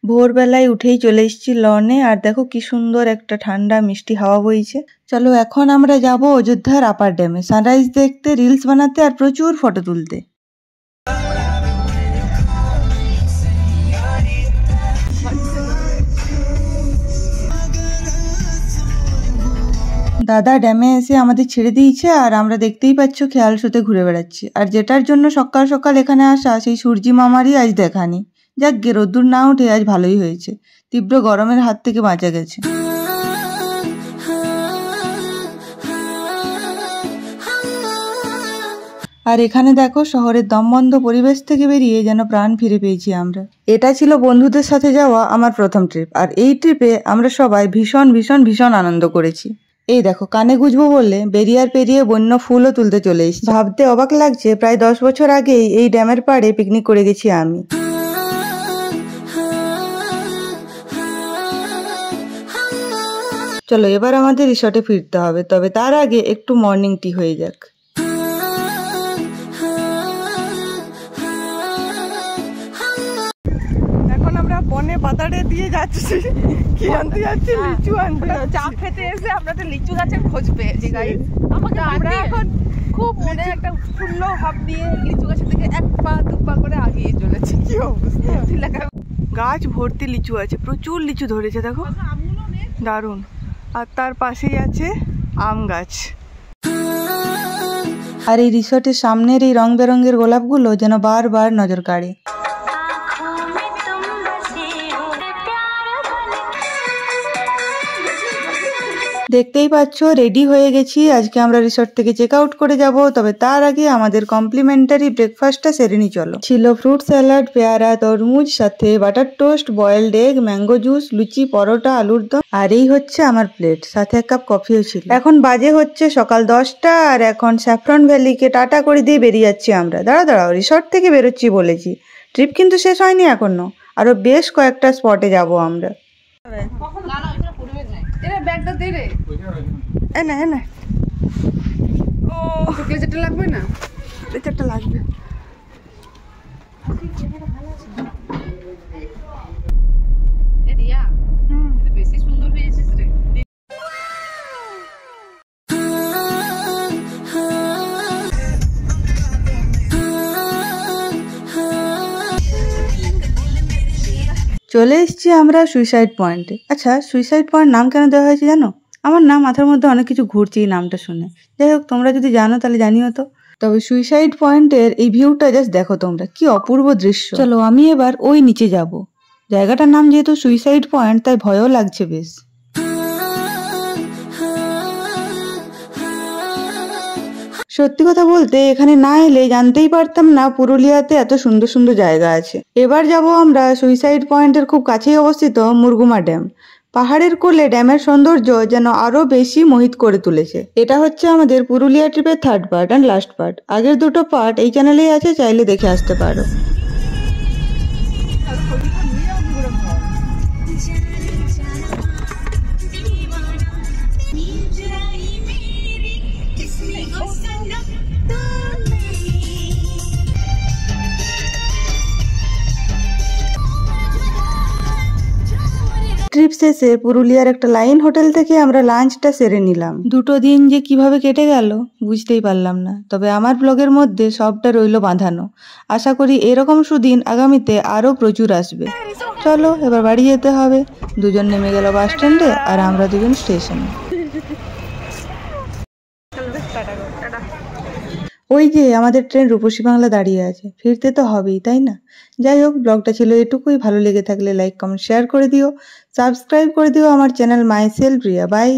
ভোরবেলায় উঠেই চলে এসেছি লনে, আর দেখো কি সুন্দর একটা ঠান্ডা মিষ্টি হাওয়া বইছে। চলো এখন আমরা যাব অযোধ্যার আপার ড্যামে সানরাইজ দেখতে, রিলস বানাতে আর প্রচুর ফটো তুলতে। দাদা ড্যামে এসে আমাদের ছেড়ে দিয়েছে, আর আমরা দেখতেই পাচ্ছ খেয়াল শুতে ঘুরে বেড়াচ্ছি। আর যেটার জন্য সকাল সকাল এখানে আসা, সেই সূর্যি মামারই আজ দেখানি। যাক গে, রোদ্দুর না উঠে আজ ভালোই হয়েছে, তীব্র গরমের হাত থেকে বাঁচা গেছে। আর এখানে দেখো শহরের দমবন্ধ পরিবেশ থেকে বেরিয়ে যেন প্রাণ ফিরে পেয়েছি আমরা। এটা ছিল বন্ধুদের সাথে যাওয়া আমার প্রথম ট্রিপ, আর এই ট্রিপে আমরা সবাই ভীষণ ভীষণ ভীষণ আনন্দ করেছি। এই দেখো কানে গুজবো বলে বেরিয়ার পেরিয়ে বন্য ফুলও তুলতে চলে এসেছি। ভাবতে অবাক লাগছে, প্রায় 10 বছর আগেই এই ড্যামের পাড়ে পিকনিক করে গেছি আমি। চলো এবার আমাদের রিসর্টে ফিরতে হবে, তবে তার আগে একটু মর্নিং টি হয়ে যাক। এখন আমরা বনে বাতাড়ে দিয়ে যাচ্ছি, কি আনতে যাচ্ছি? লিচু আনতে। চা খেতে এসে আমরা একটা লিচু গাছের খোঁজ পেয়েছি গাইস। আমরা এখন খুব মনে একটা উৎফুল্ল ভাব নিয়ে লিচু গাছের থেকে 1 পা 2 পা করে আগিয়ে চলেছি। কি অবস্থা! গাছ ভর্তি লিচু আছে, প্রচুর লিচু ধরেছে দেখো, দারুণ। আর তার পাশেই আছে আম গাছ। আর এই রিসর্টের সামনের এই রং বেরঙের গোলাপগুলো যেন বারবার নজর কাড়ে। দেখতেই পাচ্ছ রেডি হয়ে গেছি, আজকে আমরা রিসর্ট থেকে চেক আউট করে যাব। তবে তার আগে আমাদের কমপ্লিমেন্টারি ব্রেকফাস্টটা সেরে নি চলো। ছিল ফ্রুট স্যালাড, পেয়ারা, তরমুজ, সাথে butter toast, boiled egg, mango juice, luchi, paratha, আলুর দম, আর এই হচ্ছে আমার প্লেট, সাথে 1 কাপ কফিও ছিল। এখন বাজে হচ্ছে সকাল 10টা, আর এখন স্যাফরন ভ্যালিকে টাটা করে দিয়ে বেরিয়ে যাচ্ছি আমরা। দাঁড়াও, রিসর্ট থেকে বেরোচ্ছি বলেছি, ট্রিপ কিন্তু শেষ হয়নি এখনো, আরো বেশ কয়েকটা স্পটে যাব আমরা। ব্যাগটা দে রে, এনে ও ক্লেচারটা লাগবে না? ক্লেচারটা লাগবে। এ রিয়া, এটা বেশি সুন্দর হয়েছিস রে। চলে এসেছি আমরা সুইসাইড পয়েন্টে। আচ্ছা, সুইসাইড পয়েন্ট নাম কেন দেওয়া হয়েছে জানো? আমার না মাথার মধ্যে অনেক কিছু ঘুরছে এই নামটা শুনে। যাই হোক, তোমরা যদি জানো তাহলে জানিও তো। তবে সুইসাইড পয়েন্টের এই ভিউটা জাস্ট দেখো তোমরা, কি অপূর্ব দৃশ্য। চলো আমি এবার ওই নিচে যাব। জায়গাটার নাম যেহেতু সুইসাইড পয়েন্ট, তাই ভয়ও লাগছে বেশ। সত্যি কথা বলতে এখানে না এলে জানতেই পারতাম না পুরুলিয়াতে এত সুন্দর সুন্দর জায়গা আছে। এবার যাব আমরা সুইসাইড পয়েন্টের খুব কাছেই অবস্থিত মুরগুমা ড্যাম। পাহাড়ের কোলে ড্যামের সৌন্দর্য যেন আরো বেশি মোহিত করে তুলেছে। এটা হচ্ছে আমাদের পুরুলিয়া ট্রিপের 3rd part and last part. আগের 2টো পার্ট এই চ্যানেলেই আছে, চাইলে দেখে আসতে পারো। ট্রিপ শেষে পুরুলিয়ার একটা লাইন হোটেল থেকে আমরা লাঞ্চটা সেরে নিলাম। 2টো দিন যে কিভাবে কেটে গেল বুঝতেই পারলাম না, তবে আমার ব্লগের মধ্যে সবটা রইল বাঁধানো। আশা করি এরকম সুদিন আগামীতে আরো প্রচুর আসবে। চলো এবার বাড়ি যেতে হবে। দুজন নেমে গেল বাস স্ট্যান্ডে, আর আমরা দুজন স্টেশনে। ওই যে আমাদের ট্রেন রূপসী বাংলা দাঁড়িয়ে আছে, ফিরতে তো হবেই তাই না? যাই হোক, ব্লগটা ছিল এটুকুই। ভালো লেগে থাকলে লাইক, কমেন্ট, শেয়ার করে দিও, সাবস্ক্রাইব করে দিও আমার চ্যানেল মাইসেলফ রিয়া। বাই।